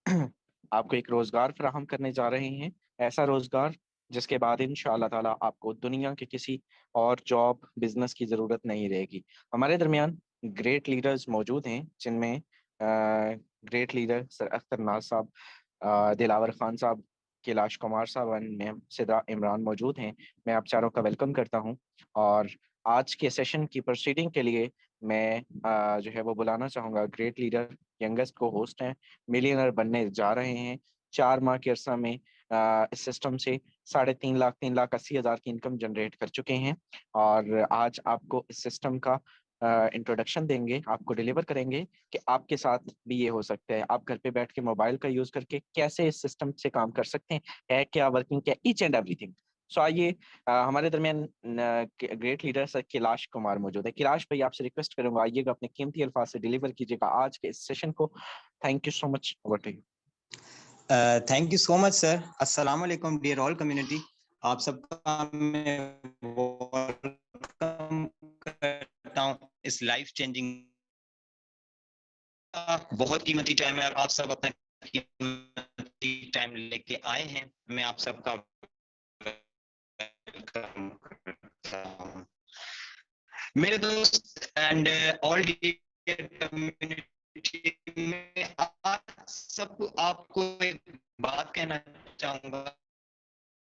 आपको एक रोजगार फराहम करने जा रहे हैं। ऐसा रोजगार जिसके बाद इंशाअल्लाह ताला आपको दुनिया के किसी और जॉब बिजनेस की ज़रूरत नहीं रहेगी। हमारे दरमियान ग्रेट लीडर्स मौजूद हैं, जिनमें great leader sir Akhtar Naz साहब, दिलावर खान साहब, कैलाश कुमार साहब और मैम सिद्रा इमरान मौजूद हैं। मैं आप चारों का वेलकम करता हूं। और आज के सेशन की प्रोसीडिंग के लिए मैं जो है वो बुलाना चाहूँगा ग्रेट लीडर, यंगेस्ट को होस्ट हैं, मिलियनर बनने जा रहे हैं। 4 माह के अरसा में इस सिस्टम से 3.5 लाख 3,80,000 की इनकम जनरेट कर चुके हैं। और आज आपको इस सिस्टम का इंट्रोडक्शन देंगे, आपको डिलीवर करेंगे कि आपके साथ भी ये हो सकता है। आप घर पे बैठ के मोबाइल का यूज करके कैसे इस सिस्टम से काम कर सकते हैं, है क्या, वर्किंग क्या, ईच एंड एवरीथिंग। सो आइए, हमारे दरमियान great leader sir Kailash Kumar मौजूद है। कैलाश भाई, आपसे रिक्वेस्ट करूंगा, आइएगा, अपने कीमती अल्फाज से डिलीवर कीजिएगा आज के इस सेशन को। Thank you so much. Over to you. Thank you so much sir. अस्सलाम वालेकुम डियर ऑल कम्युनिटी। आप सबका मैं वेलकम करता हूं इस लाइफ चेंजिंग बहुत कीमती टाइम है और आप सब अपना कीमती टाइम लेके आए हैं। मैं आप सबका वेलकम करता हूं मेरे दोस्त एंड ऑल डियर कम्युनिटी में। आज सब आपको एक बात कहना चाहूंगा।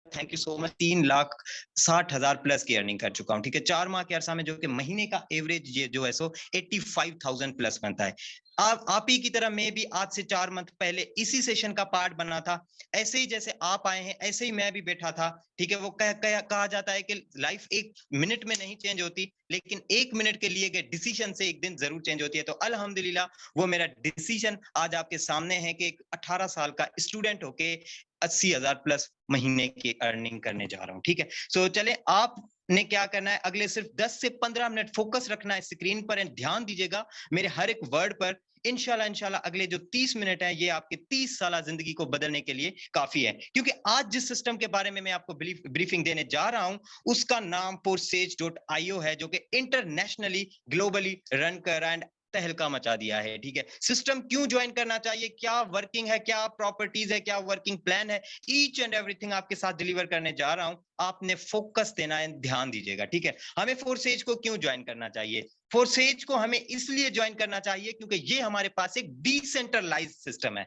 Thank you so much. 3,60,000 plus की अर्निंग कर चुका हूँ, ठीक है, 4 माह के अरसा में, जो कि महीने का एवरेज ये जो है सो 85,000 प्लस बनता है। आप ही की तरह मैं भी आज से 4 मंथ पहले इसी सेशन का पार्ट बना था। ऐसे ही जैसे आप आए हैं ऐसे ही मैं भी बैठा था, ठीक है। वो कहा जाता है कि लाइफ 1 मिनट में नहीं चेंज होती, लेकिन 1 मिनट के लिए गए डिसीजन से एक दिन जरूर चेंज होती है। तो अल्हम्दुलिल्लाह वो मेरा डिसीजन आज आपके सामने है कि एक 18 साल का स्टूडेंट होके 80,000 प्लस महीने की अर्निंग करने जा रहा हूँ, ठीक है। सो चले, आपने क्या करना है, अगले सिर्फ 10 से 15 मिनट फोकस रखना है स्क्रीन पर एंड ध्यान दीजिएगा मेरे हर एक वर्ड पर। इंशाल्लाह अगले जो 30 मिनट है ये आपके 30 साल जिंदगी को बदलने के लिए काफी है। क्योंकि आज जिस सिस्टम के बारे में मैं आपको ब्रीफिंग देने जा रहा हूं उसका नाम forsage.io है, जो कि इंटरनेशनली ग्लोबली रन कर रहा है, तहलका मचा दिया है, ठीक है। सिस्टम क्यों ज्वाइन करना चाहिए, क्या वर्किंग है, क्या प्रॉपर्टीज है, क्या वर्किंग प्लान है, ईच एंड एवरीथिंग आपके साथ डिलीवर करने जा रहा हूं। आपने फोकस देना है, ध्यान दीजिएगा, ठीक है। हमें फोर्सेज को क्यों ज्वाइन करना चाहिए? फोर्सेज को हमें इसलिए ज्वाइन करना चाहिए क्योंकि ये हमारे पास एक डिसेंट्रलाइज सिस्टम है।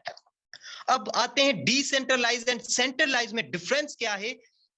अब आते हैं डिसेंट्रलाइज एंड सेंट्रलाइज में डिफरेंस क्या है।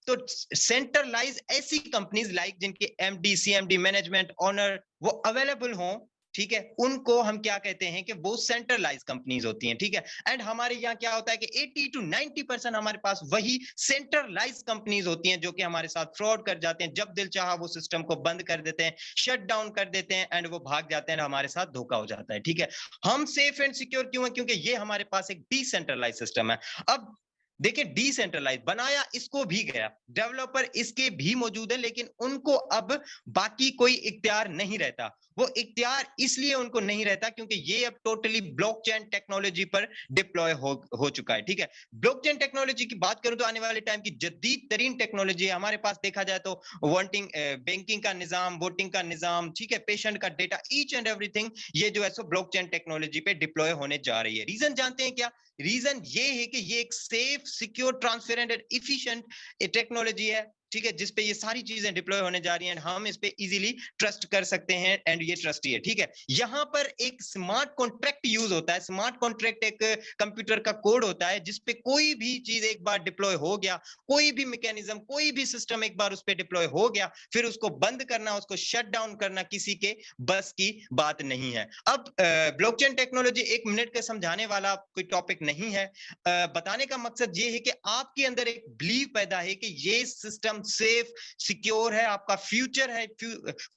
तो सेंट्रलाइज ऐसी कंपनीज लाइक जिनके एमडी सीएमडी मैनेजमेंट ऑनर वो अवेलेबल हों, ठीक है, उनको हम क्या कहते हैं कि वो सेंट्रलाइज कंपनीज होती हैं, ठीक है। एंड हमारे यहाँ क्या होता है कि 80 to 90% हमारे पास वही सेंट्रलाइज कंपनीज होती हैं जो कि हमारे साथ फ्रॉड कर जाते हैं। जब दिल चाहा वो सिस्टम को बंद कर देते हैं, शट डाउन कर देते हैं एंड वो भाग जाते हैं, हमारे साथ धोखा हो जाता है, ठीक है। हम सेफ एंड सिक्योर क्यों है? क्योंकि ये हमारे पास एक डिसेंट्रलाइज सिस्टम है। अब देखिए, डिसेंट्रलाइज बनाया इसको भी गया, डेवलपर इसके भी मौजूद है, लेकिन उनको अब बाकी कोई इख्तियार नहीं रहता। वो इख्तियार इसलिए उनको नहीं रहता क्योंकि ये अब टोटली ब्लॉकचेन टेक्नोलॉजी पर डिप्लॉय हो चुका है, ठीक है। ब्लॉकचेन टेक्नोलॉजी की बात करूं तो आने वाले टाइम की जदीद तरीन टेक्नोलॉजी है हमारे पास। देखा जाए तो वोटिंग बैंकिंग का निजाम, वोटिंग का निजाम, ठीक है, पेशेंट का डेटा, ईच एंड एवरीथिंग ये जो है सो ब्लॉकचेन टेक्नोलॉजी पे डिप्लॉय होने जा रही है। रीजन जानते हैं क्या? रीजन ये है कि ये एक safe, secure, transparent and efficient technology है, ठीक है, जिसपे ये सारी चीजें डिप्लॉय होने जा रही हैं। हम इस पे इजीली ट्रस्ट कर सकते हैं एंड ये ट्रस्टी है, ठीक है। यहां पर एक स्मार्ट कॉन्ट्रैक्ट यूज होता है। स्मार्ट कॉन्ट्रैक्ट एक कंप्यूटर का कोड होता है जिसपे कोई भी चीज एक बार डिप्लॉय हो गया, कोई भी मैकेनिज्म, कोई भी सिस्टम एक बार उस पर डिप्लॉय हो गया, फिर उसको बंद करना, उसको शट डाउन करना किसी के बस की बात नहीं है। अब ब्लॉकचेन टेक्नोलॉजी 1 मिनट के समझाने वाला कोई टॉपिक नहीं है। बताने का मकसद ये है कि आपके अंदर एक बिलीव पैदा है कि ये सिस्टम सेफ, सिक्योर है, आपका फ्यूचर है,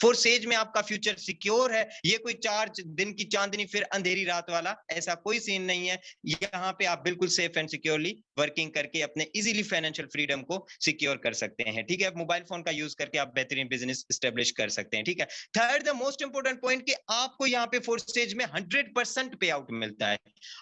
फोर्सेज में आपका फ्यूचर सिक्योर है। ये कोई 4 दिन की चांदनी फिर अंधेरी रात वाला ऐसा कोई सीन नहीं है। यहाँ पे आप बिल्कुल सेफ एंड सिक्योरली वर्किंग करके अपने इजीली फाइनेंशियल फ्रीडम को सिक्योर कर सकते हैं, ठीक है। मोबाइल फोन का यूज करके आप बेहतरीन बिजनेस एस्टेब्लिश कर सकते हैं, ठीक है। Third the most important point कि आपको यहाँ पे फोर्सेज में 100% पे आउट मिलता है।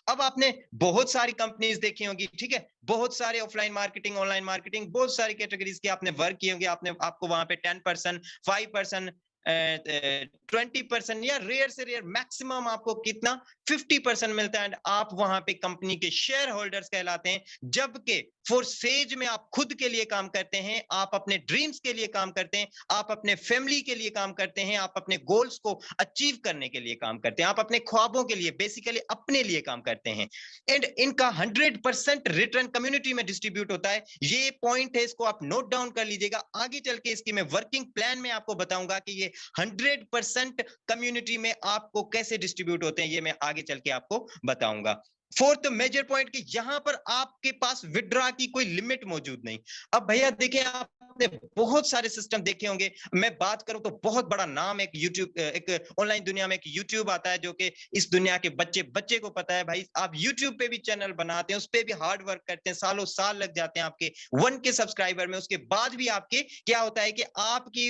अब आपने बहुत सारी कंपनीज देखी होंगी, ठीक है, बहुत सारे ऑफलाइन मार्केटिंग, ऑनलाइन मार्केटिंग, बहुत सारी कैटेगरीज के आपने वर्क किए होंगे। आपको वहां पे 10%, 5%, 20% या रेयर से रेयर मैक्सिमम आपको कितना 50% मिलता है, एंड आप वहां पे कंपनी के शेयर होल्डर्स कहलाते हैं। जबकि फोरसेज में आप खुद के लिए काम करते हैं, आप अपने ड्रीम्स के लिए काम करते हैं, आप अपने फैमिली के लिए काम करते हैं, आप अपने गोल्स को अचीव करने के लिए काम करते हैं, आप अपने ख्वाबों के लिए बेसिकली अपने लिए काम करते हैं, एंड इनका 100% रिटर्न कम्युनिटी में डिस्ट्रीब्यूट होता है। ये पॉइंट है, इसको आप नोट डाउन कर लीजिएगा। आगे चल के इसकी मैं वर्किंग प्लान में आपको बताऊंगा कि ये 100% कम्युनिटी में आपको कैसे डिस्ट्रीब्यूट होते हैं, ये मैं आगे चल के आपको बताऊंगा। फोर्थ मेजर पॉइंट कि यहां पर आपके पास विड्रॉ की कोई लिमिट मौजूद नहीं। अब भैया देखिए, आपने बहुत सारे सिस्टम देखे होंगे। मैं बात करूं तो बहुत बड़ा नाम एक यूट्यूब, एक ऑनलाइन दुनिया में एक यूट्यूब आता है, जो कि इस दुनिया के बच्चे बच्चे को पता है। भाई आप यूट्यूब पे भी चैनल बनाते हैं, उस पे भी हार्ड वर्क करते हैं, सालों साल लग जाते हैं आपके 1K सब्सक्राइबर में। उसके बाद भी आपके क्या होता है कि आपकी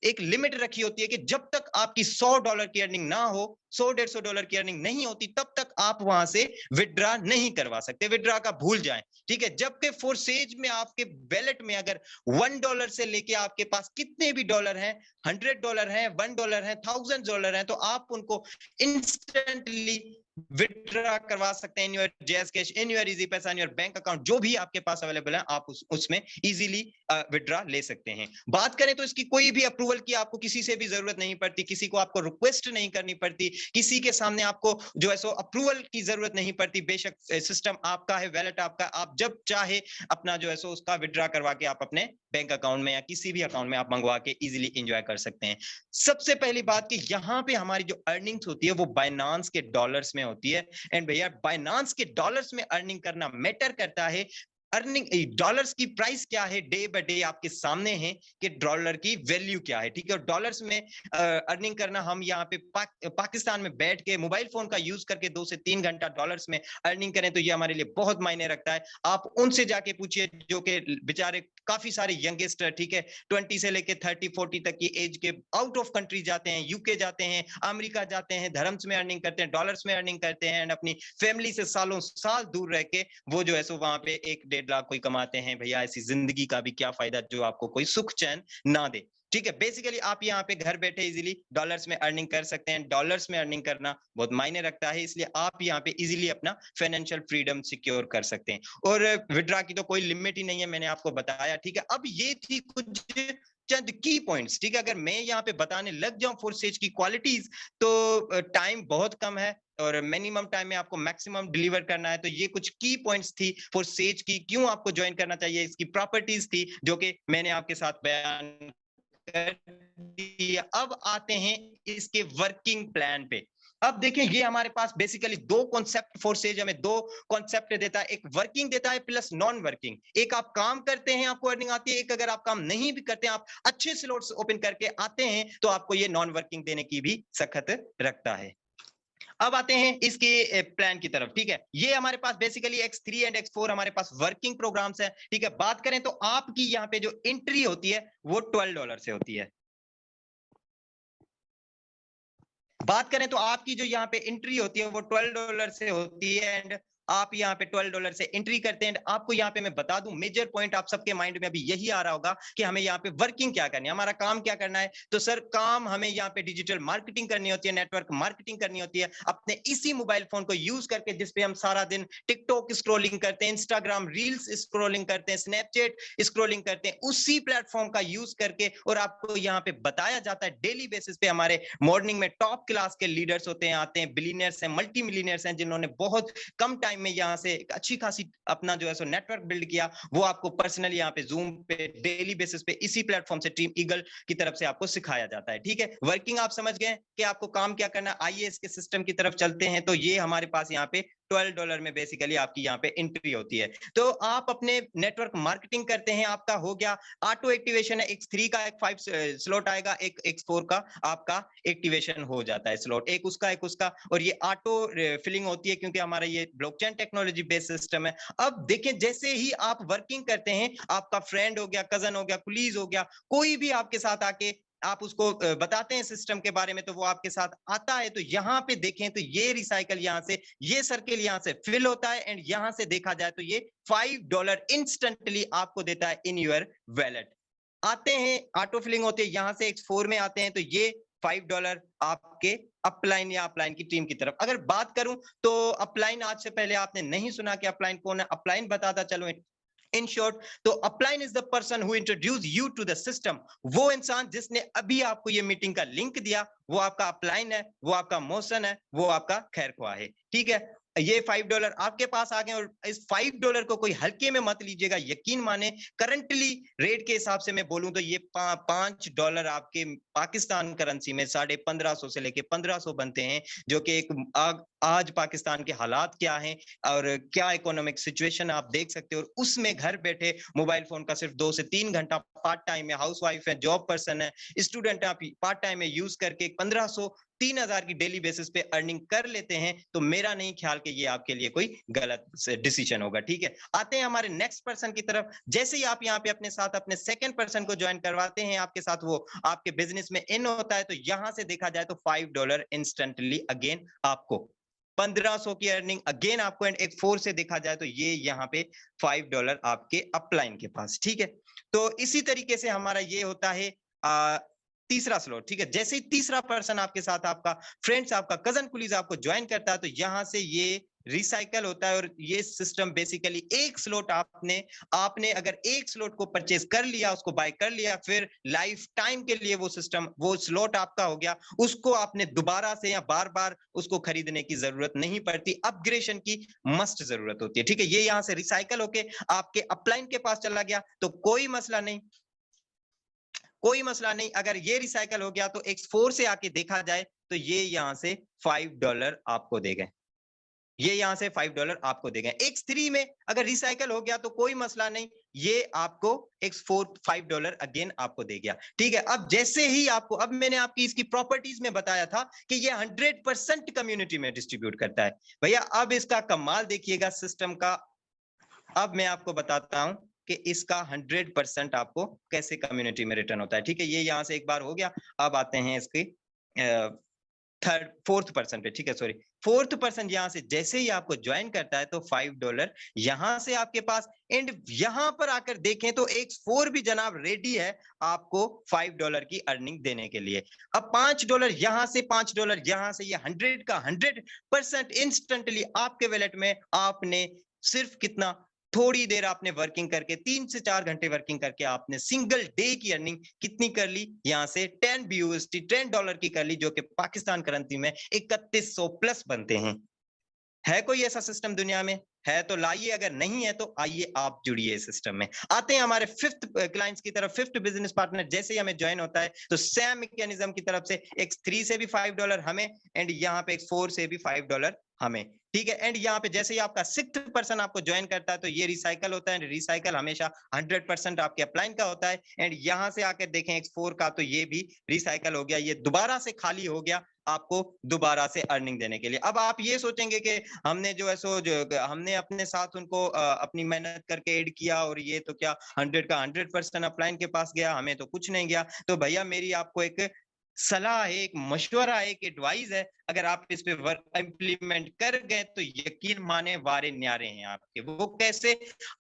एक लिमिट रखी होती है कि जब तक आपकी $100 की अर्निंग ना हो, $100-150 की अर्निंग नहीं होती, तब तक आप वहां से विड्रॉ नहीं करवा सकते। विड्रॉ का भूल जाएं, ठीक है। जबकि फोरसेज में आपके वैलेट में अगर $1 से लेके आपके पास कितने भी डॉलर हैं, $100 हैं, $1 हैं, $1000 हैं, तो आप उनको इंस्टेंटली विड्रॉ करवा सकते हैं in your jazz cash, in your easy पैसा, इन योर बैंक अकाउंट, जो भी आपके पास अवेलेबल है, आप उसमें इजीली विड्रॉ ले सकते हैं। बात करें तो इसकी कोई भी अप्रूवल की आपको किसी से भी जरूरत नहीं पड़ती, किसी को आपको रिक्वेस्ट नहीं करनी पड़ती, किसी के सामने आपको जो है सो अप्रूवल की जरूरत नहीं पड़ती। बेशक सिस्टम आपका है, वैलेट आपका, आप जब चाहे अपना जो है सो उसका विड्रॉ करवा के आप अपने बैंक अकाउंट में या किसी भी अकाउंट में आप मंगवा के इजीली एंजॉय कर सकते हैं। सबसे पहली बात कि यहाँ पे हमारी जो अर्निंग्स होती है वो बाइनांस के डॉलर्स में होती है। एंड भैया बाइनांस के डॉलर्स में अर्निंग करना मैटर करता है। अर्निंग डॉलर्स की प्राइस क्या है, डे बाय डे आपके सामने है कि डॉलर की वैल्यू क्या है, ठीक है। डॉलर्स में अर्निंग करना, हम यहाँ पे पाकिस्तान में बैठ के मोबाइल फोन का यूज करके 2 से 3 घंटा डॉलर्स में अर्निंग करें तो ये हमारे लिए बहुत मायने रखता है। आप उनसे जाके पूछिए जो कि बेचारे काफी सारे यंगेस्ट, ठीक है, 20 से लेके 30-40 तक की एज के, आउट ऑफ कंट्री जाते हैं, यूके जाते हैं, अमेरिका जाते हैं, धर्म्स में अर्निंग करते हैं, डॉलर्स में अर्निंग करते हैं, एंड अपनी फैमिली से सालों साल दूर रह के वो जो है सो वहां पे 1-1.5 लाख कोई कमाते हैं। भैया ऐसी जिंदगी का भी क्या फायदा जो आपको कोई सुख चैन ना दे, ठीक है। बेसिकली आप यहाँ पे घर बैठे इजीली डॉलर्स में अर्निंग कर सकते हैं। डॉलर्स में अर्निंग करना बहुत मायने रखता है, इसलिए आप यहाँ पे इजीली अपना फाइनेंशियल फ्रीडम सिक्योर कर सकते हैं। और विड्रॉ की तो कोई लिमिट ही नहीं है, मैंने आपको बताया, ठीक है। अब ये थी कुछ चंद की पॉइंट्स, ठीक है। अगर मैं यहाँ पे बताने लग जाऊं फोरसेज की क्वालिटीज तो टाइम बहुत कम है और मिनिमम टाइम में आपको मैक्सिमम डिलीवर करना है। तो ये कुछ की पॉइंट्स थी फोरसेज की, क्यों आपको ज्वाइन करना चाहिए, इसकी प्रॉपर्टीज थी जो कि मैंने आपके साथ बयान कर दी। अब आते हैं इसके वर्किंग प्लान पे। अब देखें, ये हमारे पास बेसिकली दो कॉन्सेप्ट, फोरसेज हमें दो कॉन्सेप्ट देता है, एक वर्किंग देता है प्लस नॉन वर्किंग। एक आप काम करते हैं आपको अर्निंग आती है, एक अगर आप काम नहीं भी करते हैं, आप अच्छे स्लॉट्स ओपन करके आते हैं तो आपको ये नॉन वर्किंग देने की भी सख्त रखता है। अब आते हैं इसके प्लान की तरफ, ठीक है। ये हमारे पास बेसिकली X3 एंड X4 हमारे पास वर्किंग प्रोग्राम्स है, ठीक है। बात करें तो आपकी यहाँ पे जो एंट्री होती है वो $12 से होती है। बात करें तो आपकी जो यहाँ पे एंट्री होती है वो $12 से होती है, एंड आप यहाँ पे $12 से एंट्री करते हैं। आपको यहाँ पे मैं बता दूं, मेजर पॉइंट आप सबके माइंड में अभी यही आ रहा होगा कि हमें यहाँ पे वर्किंग क्या करनी है, हमारा काम क्या करना है। तो सर काम हमें यहाँ पे डिजिटल मार्केटिंग करनी होती है, नेटवर्क मार्केटिंग करनी होती है अपने इसी मोबाइल फोन को यूज करके, जिसपे हम सारा दिन टिकटॉक स्क्रोलिंग करते हैं, इंस्टाग्राम रील्स स्क्रोलिंग करते हैं, स्नैपचैट स्क्रोलिंग करते हैं, उसी प्लेटफॉर्म का यूज करके। और आपको यहाँ पे बताया जाता है डेली बेसिस पे, हमारे मॉर्निंग में टॉप क्लास के लीडर्स होते हैं, आते हैं, बिलियनियर्स हैं, मल्टी मिलियनियर्स हैं, जिन्होंने बहुत कम टाइम में यहाँ से एक अच्छी खासी अपना जो है सो नेटवर्क बिल्ड किया। वो आपको पर्सनली यहाँ पे जूम पे डेली बेसिस पे इसी प्लेटफॉर्म से टीम ईगल की तरफ से आपको सिखाया जाता है, ठीक है। वर्किंग आप समझ गए कि आपको काम क्या करना है। आइए इसके सिस्टम की तरफ चलते हैं। तो ये हमारे पास यहाँ पे $12 में बेसिकली आपकी यहाँ पे एंट्री होती है। तो आप अपने नेटवर्क मार्केटिंग करते हैं, आपका हो गया ऑटो एक्टिवेशन है। X3 का एक 5 स्लॉट आएगा, एक X4 का आपका एक्टिवेशन हो जाता है स्लॉट, एक उसका। और ये ऑटो फिलिंग होती है क्योंकि हमारा ये ब्लॉकचेन टेक्नोलॉजी बेस्ड सिस्टम है। अब देखें, जैसे ही आप वर्किंग करते हैं, आपका फ्रेंड हो गया, कजन हो गया, कुलीज हो गया, कोई भी आपके साथ आके आप उसको बताते हैं सिस्टम के बारे में, तो वो आपके साथ आता है। तो यहाँ पे देखें तो ये रिसाइकल यहाँ से, ये सर्किल यहाँ से फिल होता है, एंड यहाँ से देखा जाए तो ये $5 इंस्टेंटली आपको देता है इन योर वैलेट। आते हैं ऑटो फिलिंग होते हैं, यहाँ से X4 में आते हैं तो ये $5 आपके अपलाइन या अपलाइन की टीम की तरफ। अगर बात करूं तो अपलाइन, आज से पहले आपने नहीं सुना कि अपलाइन कौन है, अपलाइन बताता चलो इन शॉर्ट। तो upline is the person who introduce you to the system. वो इंसान जिसने अभी आपको ये मीटिंग का लिंक दिया, वो आपका अपलाइन है, वो आपका मोशन है, वो आपका खैरख्वाह है। ठीक है, ये $5 आपके पास आ गए, और इस $5 को कोई हल्के में मत लीजिएगा। यकीन माने करंटली रेट के हिसाब से मैं बोलूं तो ये $5 आपके पाकिस्तान करेंसी में 1550 से लेके 1500 बनते हैं, जो कि एक आज पाकिस्तान के हालात क्या हैं और क्या इकोनॉमिक सिचुएशन आप देख सकते हो। और उसमें घर बैठे मोबाइल फोन का सिर्फ 2 से 3 घंटा पार्ट टाइम में, हाउस वाइफ है, जॉब पर्सन है, स्टूडेंट, आप पार्ट टाइम में यूज करके 1500 3000 की डेली बेसिस पे अर्निंग कर लेते हैं, तो मेरा नहीं ख्याल कि ये आपके लिए कोई गलत डिसीजन होगा। ठीक है, आते हैं हमारे नेक्स्ट पर्सन की तरफ। जैसे ही आप यहाँ पे अपने साथ अपने सेकंड पर्सन को ज्वाइन करवाते हैं, आपके साथ वो आपके बिजनेस में इन होता है, तो यहां से देखा जाए तो $5 इंस्टेंटली अगेन आपको 1500 की अर्निंग अगेन आपको, एंड एक 4 से देखा जाए तो ये यहाँ पे $5 आपके अपलाइन के पास। ठीक है, तो इसी तरीके से हमारा ये होता है तीसरा स्लॉट। ठीक है, जैसे ही तीसरा पर्सन आपके साथ, आपका फ्रेंड्स, आपका कजन कुलीज आपको ज्वाइन करता है, तो यहां से ये रिसाइकल होता है। और ये सिस्टम बेसिकली एक स्लॉट आपने अगर एक स्लॉट को परचेज कर लिया, उसको बाय कर लिया, फिर लाइफ टाइम के लिए वो सिस्टम, वो स्लॉट आपका हो गया। उसको आपने दोबारा से या बार बार उसको खरीदने की जरूरत नहीं पड़ती, अपग्रेडेशन की मस्ट जरूरत होती है। ठीक है, ये यहां से रिसाइकल होके आपके अपलाइन के पास चला गया तो कोई मसला नहीं, कोई मसला नहीं। अगर ये रिसाइकल हो गया तो X4 से आके देखा जाए तो ये यहां से $5 आपको दे गए, ये यहां से $5 आपको दे गए। X3 में अगर रिसाइकल हो गया तो कोई मसला नहीं, ये आपको X4 $5 अगेन आपको दे गया। ठीक है, अब जैसे ही आपको, अब मैंने आपकी इसकी प्रॉपर्टीज में बताया था कि ये 100% कम्युनिटी में डिस्ट्रीब्यूट करता है। भैया अब इसका कमाल देखिएगा सिस्टम का। अब मैं आपको बताता हूं कि इसका 100% आपको कैसे कम्युनिटी में रिटर्न होता है। ठीक है, ये यहां से एक बार हो गया। अब आते हैं इसके फोर्थ पर्सन पे। ठीक है, सॉरी, फोर्थ पर्सन यहां से जैसे ही आपको ज्वाइन करता है तो $5 यहां से आपके पास, एंड यहां पर आकर देखें तो X4 भी जनाब रेडी है आपको $5 की अर्निंग देने के लिए। अब $5 यहां से, $5 यहां से, ये 100 का 100% इंस्टेंटली आपके वॉलेट में। आपने सिर्फ कितना, थोड़ी देर आपने वर्किंग करके, 3 से 4 घंटे वर्किंग करके आपने सिंगल डे की अर्निंग कितनी कर ली, यहां से 10 BUSD $10 की कर ली, जो कि पाकिस्तान करेंसी में 3100 प्लस बनते हैं। है कोई ऐसा सिस्टम दुनिया में? है तो लाइए, अगर नहीं है तो आइए आप जुड़िए इस सिस्टम में। आते हैं हमारे फिफ्थ क्लाइंट्स की तरफ, फिफ्थ बिजनेस पार्टनर जैसे ही हमें ज्वाइन होता है तो सैम मैकेनिज्म की तरफ से X3 से भी $5 हमें, एंड यहाँ पे X4 से भी $5 हमें। ठीक है, एंड यहाँ पे जैसे ही आपका सिक्स्थ पर्सन आपको ज्वाइन करता है तो ये रिसाइकल होता है, रिसाइकल हमेशा 100% आपके अपलाइन का होता है। एंड यहाँ से आकर देखें X4 का, तो ये भी रिसाइकल हो गया, ये दोबारा से खाली हो गया आपको दोबारा से अर्निंग देने के लिए। अब आप ये सोचेंगे कि हमने जो है सो, जो हमने अपने साथ उनको अपनी मेहनत करके ऐड किया और ये तो क्या 100 का 100% अपलाइन के पास गया, हमें तो कुछ नहीं गया। तो भैया मेरी आपको एक सलाह है, एक मशवरा है, एक एडवाइस है, अगर आप इस पे वर्क इम्प्लीमेंट कर गए तो यकीन माने वारे न्यारे हैं आपके। वो कैसे?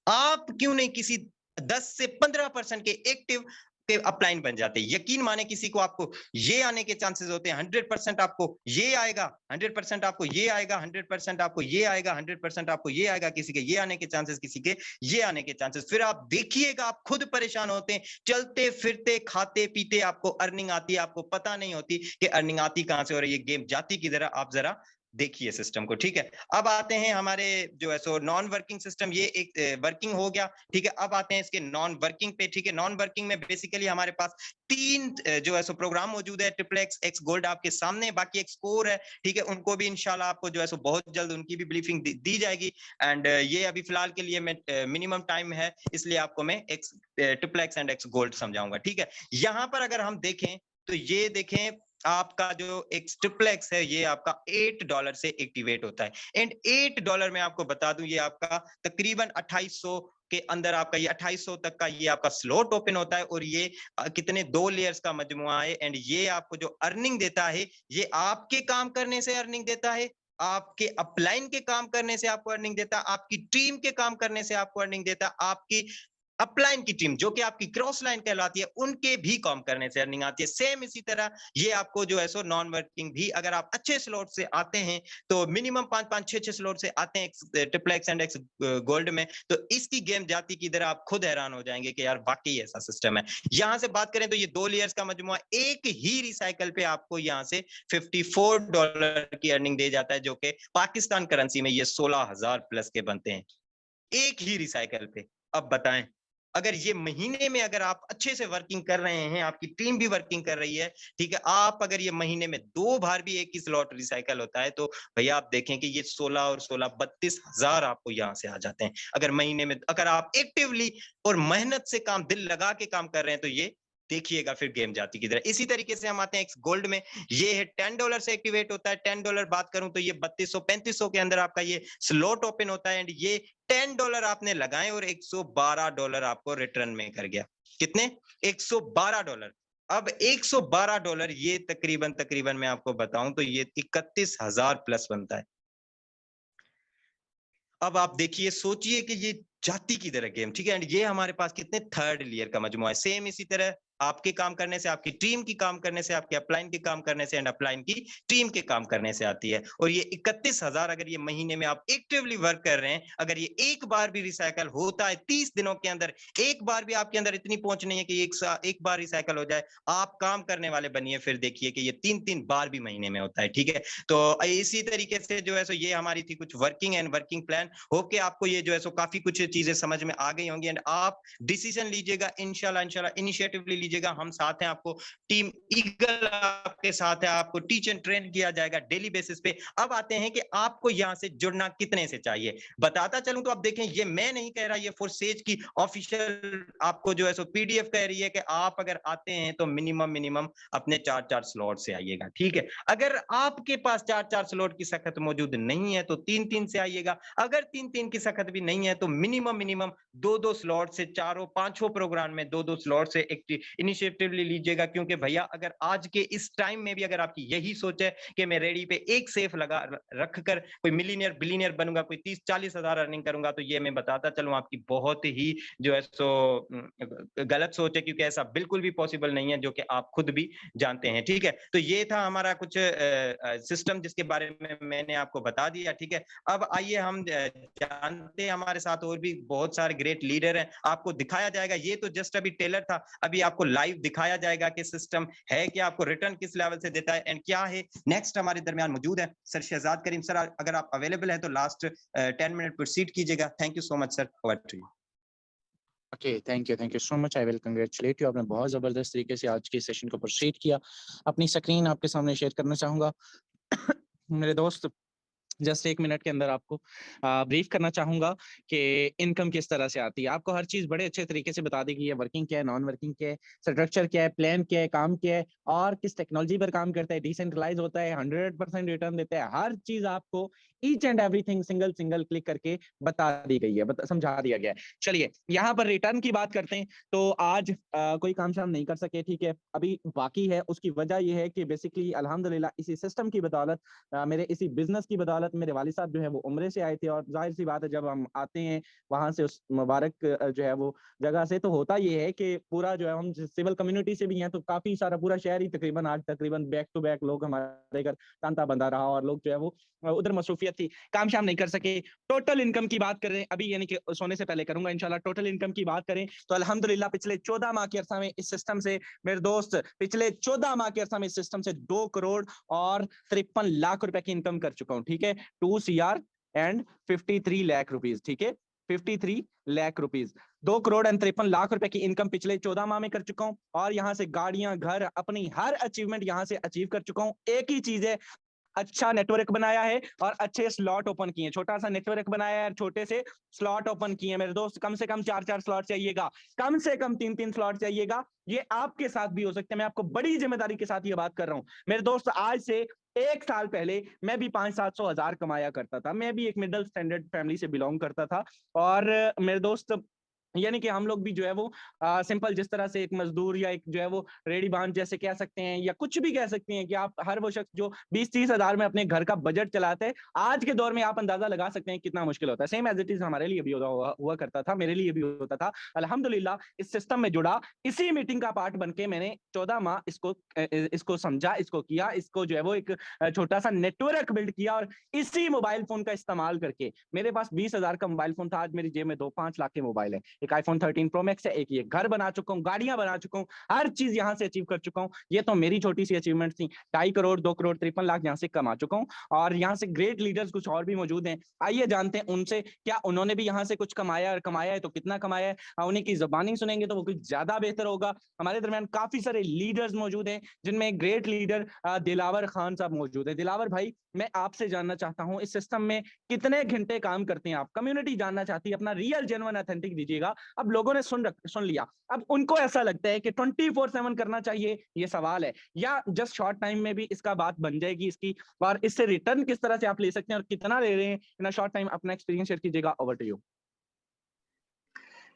आप क्यों नहीं किसी 10 से 15% के एक्टिव के अपलाइन बन जाते हैं। यकीन माने किसी को आपको ये आने के चांसेस होते हैं 100% आपको ये आएगा, 100% आपको ये आएगा, 100% आपको ये आएगा, 100% आपको ये आएगा, किसी के ये आने के चांसेस, किसी के ये आने के चांसेस। फिर आप देखिएगा आप खुद परेशान होते हैं, चलते फिरते खाते पीते आपको अर्निंग आती है, आपको पता नहीं होती कि अर्निंग आती कहां से और ये गेम जाती की तरह। आप जरा देखिए सिस्टम को। ठीक है, अब आते हैं हमारे जो है सो नॉन वर्किंग सिस्टम, ये एक वर्किंग हो गया। ठीक है, अब आते हैं इसके नॉन वर्किंग पे। ठीक है, नॉन वर्किंग में बेसिकली हमारे पास 3 जो है सो प्रोग्राम मौजूद है। ट्रिपल एक्स गोल्ड आपके सामने, बाकी एक स्कोर है। ठीक है, उनको भी इंशाल्लाह आपको जो है सो बहुत जल्द उनकी भी ब्रीफिंग दी जाएगी। एंड ये अभी फिलहाल के लिए मैं मिनिमम टाइम है, इसलिए आपको मैं triple x and x gold समझाऊंगा। ठीक है, यहाँ पर अगर हम देखें तो ये देखें आपका जो एक ट्रिपलेक्स है ये आपका $8 से एक्टिवेट होता है। एंड $8 में आपको बता दूं ये आपका तकरीबन 2800 के अंदर आपका ये 2800 तक का ये आपका स्लॉट ओपन होता है। और ये कितने 2 लेयर्स का मजमुआ है। एंड ये आपको जो अर्निंग देता है ये आपके काम करने से अर्निंग देता है, आपके अपलाइन के काम करने से आपको अर्निंग देता है, आपकी टीम के काम करने से आपको अर्निंग देता है, आपकी अपलाइन की टीम जो कि आपकी क्रॉस लाइन कहलाती है, उनके भी काम करने से अर्निंग आती है। सेम इसी तरह ये आपको जो है सो नॉन वर्किंग भी, अगर आप अच्छे स्लॉट से आते हैं तो मिनिमम 5-5 6-6 स्लॉट से आते हैं triple x and x gold में, तो इसकी गेम जाती की तरह आप खुद हैरान हो जाएंगे कि यार वाकई ऐसा सिस्टम है। यहां से बात करें तो ये 2 लेयर्स का मजमुआ एक ही रिसाइकल पे आपको यहां से $54 की अर्निंग दे जाता है, जो कि पाकिस्तान करेंसी में ये 16,000 प्लस के बनते हैं एक ही रिसाइकल पे। अब बताएं, अगर ये महीने में अगर आप अच्छे से वर्किंग कर रहे हैं, आपकी टीम भी वर्किंग कर रही है, ठीक है, आप अगर ये महीने में 2 बार भी एक ही स्लॉट रिसाइकल होता है, तो भैया आप देखें कि ये 16 और 16 32,000 आपको यहां से आ जाते हैं। अगर महीने में अगर आप एक्टिवली और मेहनत से काम, दिल लगा के काम कर रहे हैं, तो ये देखिएगा फिर गेम जाती की तरह। इसी तरीके से हम आते हैं एक्स गोल्ड में, ये है $10 से एक्टिवेट होता है। $10 बात करूं तो ये 3200-3500 के अंदर आपका ये स्लॉट ओपन होता है, एंड ये $10 आपने लगाए और $112 आपको रिटर्न में कर गया। कितने? $112। अब $112 ये तकरीबन तकरीबन मैं आपको बताऊं तो ये 31,000 प्लस बनता है। अब आप देखिए, सोचिए कि ये जाती की तरह गेम, ठीक है, एंड ये हमारे पास कितने थर्ड लेयर का मजमुआ है। सेम इसी तरह आपके काम करने से, आपकी टीम की काम करने से, आपके अपलाइन के काम करने से, एंड अपलाइन की टीम के काम करने से आती है। और ये 31,000 अगर ये महीने में आप एक्टिवली वर्क कर रहे हैं, अगर ये एक बार भी रिसाइकल होता है 30 दिनों के अंदर, एक बार भी आपके अंदर इतनी पहुंच नहीं है कि एक बार रिसाइकल हो जाए, आप काम करने वाले बनिए, फिर देखिए कि ये 3-3 बार भी महीने में होता है। ठीक है, तो इसी तरीके से जो है सो ये हमारी थी कुछ working and working plan. Hope के आपको ये जो है सो काफी कुछ चीजें समझ में आ गई होंगी, एंड आप डिसीजन लीजिएगा, इंशाल्लाह इनिशिएटिव लीजिएगा। हम साथ हैं, आपको टीम ईगल आपके साथ है, आपको टीच एंड ट्रेन किया जाएगा डेली बेसिस पे। अब आते हैं कि आपको यहां से जुड़ना कितने से चाहिए, बताता चलूं तो आप देखें, ये मैं नहीं कह रहा, ये फोरसेज की ऑफिशियल आपको जो है सो पीडीएफ कह रही है कि आप अगर आते हैं तो मिनिमम अपने 4-4 स्लॉट से आइएगा। ठीक है, अगर आपके पास 4-4 स्लॉट की सख्त मौजूद नहीं है तो 3-3 से आइएगा। अगर 3-3 की सख्त भी नहीं है तो मिनिमम 2-2 स्लॉट से, 4-5 प्रोग्राम में 2-2 स्लॉट से इनिशिएटिव ले लीजिएगा। क्योंकि भैया अगर आज के इस टाइम में भी अगर आपकी यही सोच है कि मैं रेडी पे एक सेफ लगा रखकर कोई मिलीनियर बिलीनियर बनूंगा, कोई 30-40 हजार अर्निंग करूंगा, तो ये मैं बताता चलूं आपकी बहुत ही जो है सो गलत सोच है, क्योंकि ऐसा बिल्कुल भी पॉसिबल नहीं है, जो कि आप खुद भी जानते हैं। ठीक है, तो ये था हमारा कुछ सिस्टम जिसके बारे में मैंने आपको बता दिया। ठीक है, अब आइए हम जानते हैं, हमारे साथ और भी बहुत सारे ग्रेट लीडर हैं, आपको दिखाया जाएगा। ये तो जस्ट अभी टेलर था, अभी आपको लाइव दिखाया जाएगा कि सिस्टम है कि आपको रिटर्न किस लेवल से देता है एंड क्या है। नेक्स्ट हमारे दरमियान मौजूद है सर शहजाद करीम सर, अगर आप अवेलेबल है तो लास्ट 10 मिनट प्रोसीड कीजिएगा। Thank you so much sir, over to you. Okay, thank you so much. I will congratulate you, आपने बहुत ज़बरदस्त तरीके से आज के सेशन को प्रोसीड किया। अपनी स्क्रीन आपके सामने शेयर करना चाहूँगा। मेरे दोस्त, जस्ट 1 मिनट के अंदर आपको ब्रीफ करना चाहूंगा कि इनकम किस तरह से आती है। आपको हर चीज बड़े अच्छे तरीके से बता दी गई है, वर्किंग क्या है, नॉन वर्किंग क्या है, स्ट्रक्चर क्या है, प्लान क्या है, काम क्या है, और किस टेक्नोलॉजी पर काम करता है, डिसेंट्रलाइज होता है, 100% रिटर्न देता है। हर चीज आपको each and everything single single click करके बता दी गई है, समझा दिया गया है। चलिए यहाँ पर रिटर्न की बात करते हैं। तो आज कोई काम शाम नहीं कर सके, ठीक है, अभी बाकी है। उसकी वजह यह है कि बेसिकली अल्हम्दुलिल्लाह इसी सिस्टम की बदौलत, मेरे इसी बिजनेस की बदौलत मेरे वालिद साहब जो है वो उम्रे से आए थे, और जाहिर सी बात है जब हम आते हैं वहां से उस मुबारक जो है वो जगह से, तो होता ये है कि पूरा जो है, हम सिविल कम्युनिटी से भी हैं, तो काफी सारा पूरा शहर ही तकरीबन आज तकरीबन बैक टू बैक लोग हमारे घर तांता बंधा रहा, और लोग जो है वो उधर मसरूफियत थी, काम शाम नहीं कर सके। टोटल इनकम की बात करें अभी, यानी कि सोने से पहले करूंगा इंशाल्लाह, टोटल इनकम की बात करें तो अल्हम्दुलिल्लाह पिछले 14 माह के अरसा में इस सिस्टम से, मेरे दोस्त, पिछले 14 माह के अरसा में इस सिस्टम से 2 करोड़ और 53 लाख रुपए की इनकम कर चुका हूं। ठीक है, 2 CR एंड 53 लाख रुपीज। ठीक है, 53 लाख रुपीज, 2 करोड़ और 53 लाख रुपए की इनकम पिछले 14 माह में कर चुका हूं, और यहां से गाड़ियां, घर, अपनी हर अचीवमेंट यहां से अचीव कर चुका हूं। एक ही चीज है, अच्छा नेटवर्क बनाया है और अच्छे स्लॉट ओपन किए। छोटा सा नेटवर्क बनाया है और छोटे से स्लॉट ओपन किए। मेरे दोस्त, कम से कम 4-4 स्लॉट चाहिएगा, कम से कम 3-3 स्लॉट चाहिएगा। ये आपके साथ भी हो सकता है, मैं आपको बड़ी जिम्मेदारी के साथ ये बात कर रहा हूं। मेरे दोस्त, आज से 1 साल पहले मैं भी 500-700 हजार कमाया करता था, मैं भी एक मिडिल स्टैंडर्ड फैमिली से बिलोंग करता था। और मेरे दोस्त, यानी कि हम लोग भी जो है वो सिंपल जिस तरह से एक मजदूर या एक जो है वो रेडी बांध जैसे कह सकते हैं, या कुछ भी कह सकते हैं कि आप हर वो शख्स जो 20-30 हजार में अपने घर का बजट चलाते हैं, आज के दौर में आप अंदाजा लगा सकते हैं कितना मुश्किल होता है। सेम एज इट इज हमारे लिए भी हुआ करता था, मेरे लिए भी होता था। अल्हम्दुलिल्लाह इस सिस्टम में जुड़ा, इसी मीटिंग का पार्ट बन के मैंने 14 माह इसको समझा, इसको किया, इसको जो है वो एक छोटा सा नेटवर्क बिल्ड किया, और इसी मोबाइल फोन का इस्तेमाल करके, मेरे पास 20 हजार का मोबाइल फोन था, आज मेरी जेब में 2-5 लाख के मोबाइल है। एक आईफोन 13 प्रो मैक्स है, एक ये घर बना चुका हूँ, गाड़ियां बना चुका हूँ, हर चीज यहाँ से अचीव कर चुका हूँ। ये तो मेरी छोटी सी अचीवमेंट थी। 2.5 करोड़ 2 करोड़ 53 लाख यहाँ से कमा चुका हूँ, और यहाँ से ग्रेट लीडर्स कुछ और भी मौजूद हैं। आइए जानते हैं उनसे, क्या उन्होंने भी यहाँ से कुछ कमाया, और कमाया है तो कितना कमाया है। उन्हीं की जबानी सुनेंगे तो वो कुछ ज्यादा बेहतर होगा। हमारे दरमियान काफी सारे लीडर्स मौजूद हैं, जिनमें ग्रेट लीडर दिलावर खान साहब मौजूद है। दिलावर भाई, मैं आपसे जानना चाहता हूँ, इस सिस्टम में कितने घंटे काम करते हैं आप? कम्युनिटी जानना चाहती है, अपना रियल जेन्युइन ऑथेंटिक दीजिएगा। अब लोगों ने सुन लिया, अब उनको ऐसा लगता है कि 24/7 करना चाहिए, ये सवाल है, या जस्ट शॉर्ट टाइम में भी इसका बात बन जाएगी इसकी, और इससे रिटर्न किस तरह से आप ले सकते हैं और कितना ले रहे हैं इन शॉर्ट टाइम? अपना एक्सपीरियंस शेयर कीजिएगा। Over to you.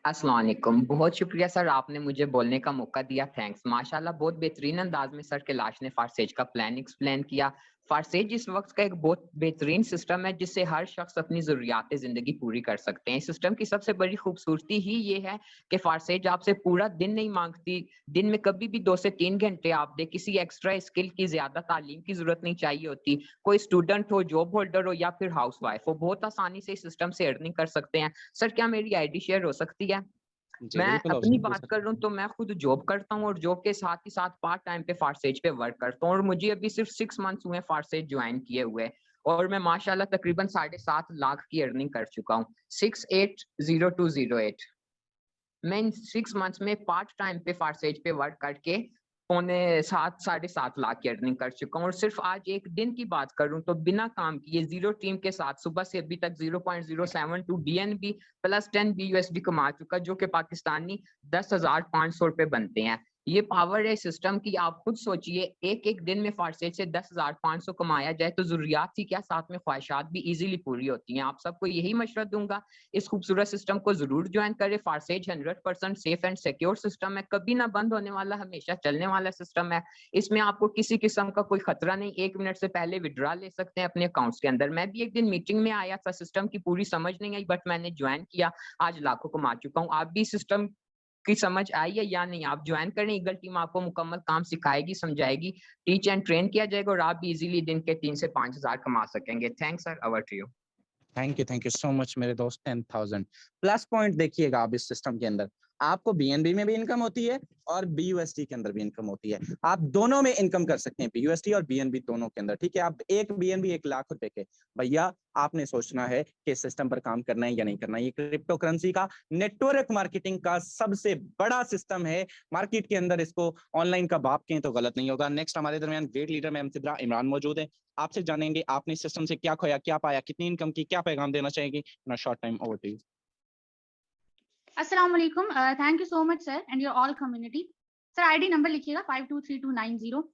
अस्सलाम वालेकुम, बहुत शुक्रिया सर, आपने मुझे बोलने का मौका दिया। थैंक्स। माशाल्लाह बहुत बेहतरीन अंदाज में सर कैलाश ने फारसेज का प्लान एक्सप्लेन किया। फारसेज इस वक्त का एक बहुत बेहतरीन सिस्टम है जिससे हर शख्स अपनी ज़रूरियात ज़िंदगी पूरी कर सकते हैं। इस सिस्टम की सबसे बड़ी खूबसूरती ही ये है कि फारसेज आपसे पूरा दिन नहीं मांगती। दिन में कभी भी 2 से 3 घंटे आप दे, किसी एक्स्ट्रा स्किल की ज्यादा तालीम की जरूरत नहीं चाहिए होती। कोई स्टूडेंट हो, जॉब होल्डर हो या फिर हाउस वाइफ हो, बहुत आसानी से इस सिस्टम से अर्निंग कर सकते हैं। सर क्या मेरी आईडी शेयर हो सकती है? जी मैं बिल्कुल हो अपनी सकती है बात सर। कर रहा हूँ तो मैं खुद जॉब करता हूँ और जॉब के साथ ही साथ पार्ट टाइम पे फारसेज पे वर्क करता हूँ, और मुझे अभी सिर्फ 6 मंथ्स हुए फारसेज ज्वाइन किए हुए, और मैं माशाल्लाह तकरीबन 7.5 लाख की अर्निंग कर चुका हूँ। 680208। मैं इन 6 मंथ्स में पार्ट टाइम पे फारसेज पे वर्क करके 7.5 लाख की अर्निंग कर चुका हूँ। और सिर्फ आज एक दिन की बात करूं तो बिना काम किए जीरो टीम के साथ सुबह से अभी तक 0.072 DNB प्लस 10 BUSD कमा चुका, जो कि पाकिस्तानी 10,500 रुपए बनते हैं। ये पावर है सिस्टम की। आप खुद सोचिए, एक एक दिन में फारसेज से 10,500 कमाया जाए तो जरूरियात ही क्या, साथ में ख्वाहिशात भी इजीली पूरी होती हैं। आप सबको यही मशवरा दूंगा, इस खूबसूरत सिस्टम को जरूर ज्वाइन करें। फारसेज 100% सेफ एंड सिक्योर सिस्टम है, कभी ना बंद होने वाला, हमेशा चलने वाला सिस्टम है। इसमें आपको किसी किस्म का कोई खतरा नहीं, 1 मिनट से पहले विड्रॉ ले सकते हैं अपने अकाउंट्स के अंदर। मैं भी एक दिन मीटिंग में आया था, सिस्टम की पूरी समझ नहीं आई, बट मैंने ज्वाइन किया, आज लाखों कमा चुका हूँ। आप भी सिस्टम की समझ आई है या नहीं? आप ज्वाइन करें, ईगल टीम आपको मुकम्मल काम सिखाएगी, समझाएगी, टीच एंड ट्रेन किया जाएगा, और आप भी इजीली दिन के 3 से 5 हजार कमा सकेंगे। Thanks sir, over to you. Thank you so much मेरे दोस्त। 10,000 प्लस पॉइंट देखिएगा आप इस सिस्टम के अंदर, आपको बीएनबी में भी इनकम होती है और बीयूएसडी के अंदर भी इनकम होती है। आप दोनों में इनकम कर सकते हैं, बीयूएसडी और बीएनबी दोनों के अंदर। ठीक है, आप एक बीएनबी 1 लाख रुपए के, भैया आपने सोचना है कि इस सिस्टम पर काम करना है या नहीं करना है। ये क्रिप्टो करेंसी का नेटवर्क मार्केटिंग का सबसे बड़ा सिस्टम है मार्केट के अंदर। इसको ऑनलाइन का बाप कहें तो गलत नहीं होगा। नेक्स्ट हमारे दरमियान great leader ma'am Sidra Imran मौजूद है। आपसे जानेंगे आपने इस सिस्टम से क्या खोया, क्या पाया, कितनी इनकम की, क्या पैगाम देना चाहेंगे in short time. Over to you. अस्सलाम वालेकुम, thank you so much sir and your all community. Sir ID number लिखिएगा 523290।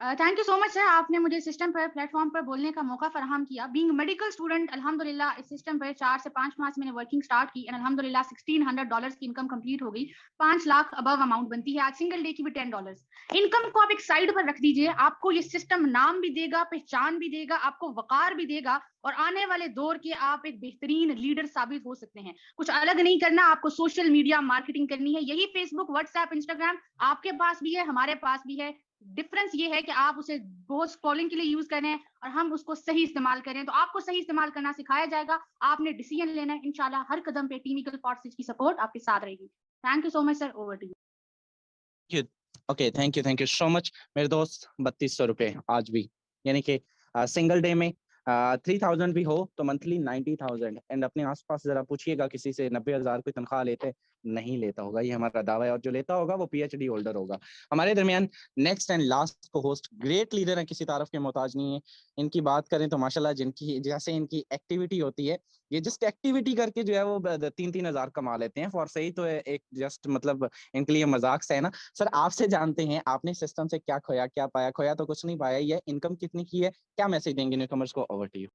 Thank you so much sir, आपने मुझे सिस्टम पर प्लेटफॉर्म पर बोलने का मौका फराहम किया। बीइंग मेडिकल स्टूडेंट अल्हम्दुलिल्लाह इस सिस्टम पर 4 से 5 माह से मैंने वर्किंग स्टार्ट की एंड अल्हम्दुलिल्लाह $1600 की इनकम कंप्लीट हो गई। 5 लाख अबव अमाउंट बनती है। आज सिंगल डे की भी $10। इनकम को आप एक साइड पर रख दीजिए, आपको ये सिस्टम नाम भी देगा, पहचान भी देगा, आपको वकार भी देगा, और आने वाले दौर के आप एक बेहतरीन लीडर साबित हो सकते हैं। कुछ अलग नहीं करना, आपको सोशल मीडिया मार्केटिंग करनी है। यही फेसबुक, व्हाट्सएप, इंस्टाग्राम आपके पास भी है, हमारे पास भी है। डिफरेंस ये है कि आप उसे बहुत स्क्रॉलिंग के लिए यूज कर रहे हैं और हम उसको सही इस्तेमाल करें। तो आपको सही इस्तेमाल करना सिखाया जाएगा, आपने डिसीजन लेना है। इंशाल्लाह हर कदम पे टीम ईगल फोर्सेज की सपोर्ट आपके साथ रहेगी। Thank you so much sir, over to you. Okay, thank you so much मेरे दोस्त। 3200 रुपए आज भी, यानी कि सिंगल डे में 3000 भी हो तो मंथली 90,000। एंड अपने आसपास जरा पूछिएगा किसी से, 90,000 कोई तनख्वाह लेते नहीं लेता होगा, ये हमारा दावा है। और जो लेता होगा वो पीएचडी होल्डर होगा। हमारे दरमियान नेक्स्ट एंड लास्ट को होस्ट ग्रेट लीडर है, किसी तारफ के मोहताज नहीं है। इनकी बात करें तो माशाल्लाह जिनकी जैसे इनकी एक्टिविटी होती है, ये जस्ट एक्टिविटी करके जो है वो 3-3 हजार कमा लेते हैं। फॉर सही तो एक जस्ट मतलब इनके लिए मजाक सा है ना। सर आपसे जानते हैं आपने सिस्टम से क्या खोया, क्या पाया? खोया तो कुछ नहीं, पाया ही है। इनकम कितनी की है, क्या मैसेज देंगे न्यूकमर्स को? Over to you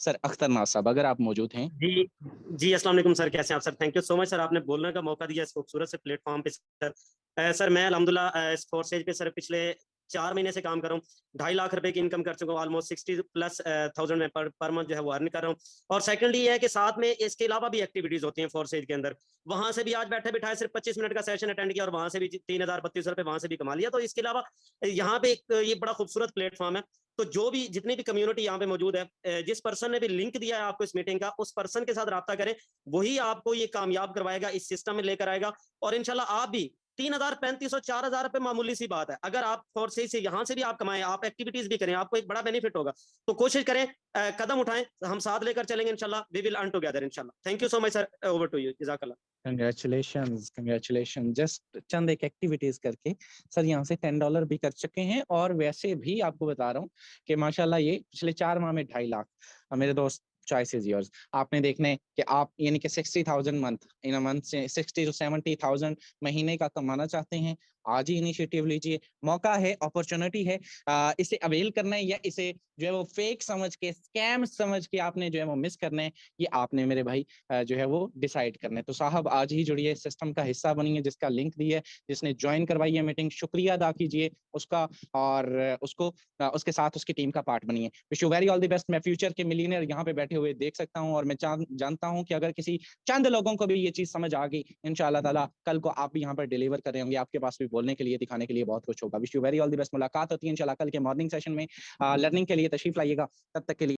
sir Akhtar Naz sahab, अगर आप मौजूद हैं। जी अस्सलाम वालेकुम सर, कैसे हैं आप sir? Thank you so much sir, आपने बोलने का मौका दिया इस खूबसूरत से प्लेटफॉर्म पे सर। सर मैं अल्हम्दुलिल्लाह इस फोर्सेज पे सर पिछले 4 महीने से काम कर रहा हूँ। 2.5 लाख रुपए की इनकम कर चुका हूँ, ऑलमोस्ट 60+ में पर मंथ जो है वो अर्न कर रहा हूँ। और सेकंडली ये है कि साथ में इसके अलावा भी एक्टिविटीज होती हैं फोर्सेज के अंदर। वहां से भी आज बैठे बिठाए सिर्फ 25 मिनट का सेशन अटेंड किया और वहां से भी 3032 रुपए वहां से भी कमा लिया। तो इसके अलावा यहाँ पे एक ये बड़ा खूबसूरत प्लेटफॉर्म है। तो जो भी जितनी भी कम्युनिटी यहाँ पे मौजूद है, जिस पर्सन ने भी लिंक दिया है आपको इस मीटिंग का, उस पर्सन के साथ रब्ता करें, वही आपको ये कामयाब करवाएगा, इस सिस्टम में लेकर आएगा। और इंशाल्लाह आप भी 3000, 3500, 4000 रुपए मामूली सी बात है। अगर आप फोर्सेज से यहाँ से भी आप कमाएं, आप एक्टिविटीज भी करें, आपको एक बड़ा बेनिफिट होगा। तो कोशिश करें, कदम उठाएं, हम साथ लेकर चलेंगे इंशाल्लाह। वी विल अर्न टुगेदर इंशाल्लाह। Thank you so much sir, over to you, जज़ाकल्लाह। कंग्रेचुलेशन। जस्ट चंद एक एक्टिविटीज करके सर यहाँ से $10 भी कर चुके हैं। और वैसे भी आपको बता रहा हूँ कि माशाल्लाह ये पिछले 4 माह में 2.5 लाख। मेरे दोस्त, चॉइस इज योर्स। आपने देखना है कि आप यानी कि 60,000 मंथ इन अ मंथ से 60 to 70,000 महीने का कमाना चाहते हैं, आज ही इनिशिएटिव लीजिए। मौका है, अपॉर्चुनिटी है, इसे अवेल करना है या इसे जो है वो फेक समझ के, स्कैम समझ के आपने जो है वो मिस करना है, ये आपने मेरे भाई जो है वो डिसाइड करना है। तो साहब आज ही जुड़िए, सिस्टम का हिस्सा बनिए, जिसका लिंक दिया है, जिसने ज्वाइन करवाई है मीटिंग, शुक्रिया अदा कीजिए उसका, और उसको उसके साथ उसकी टीम का पार्ट बनिए। Wish you very all the best. मैं फ्यूचर के मिलियनेयर यहाँ पे बैठे हुए देख सकता हूँ, और मैं जानता हूँ कि अगर किसी चंद लोगों को भी ये चीज समझ आ गई, इंशाल्लाह ताला कल को आप भी यहाँ पर डिलीवर कर रहे होंगे, आपके पास भी बोलने के लिए, दिखाने के लिए बहुत कुछ होगा। Wish you very all the best. मुलाकात होती है इंशाल्लाह कल के मॉर्निंग सेशन में। लर्निंग के लिए तशरीफ लाइएगा, तब तक के लिए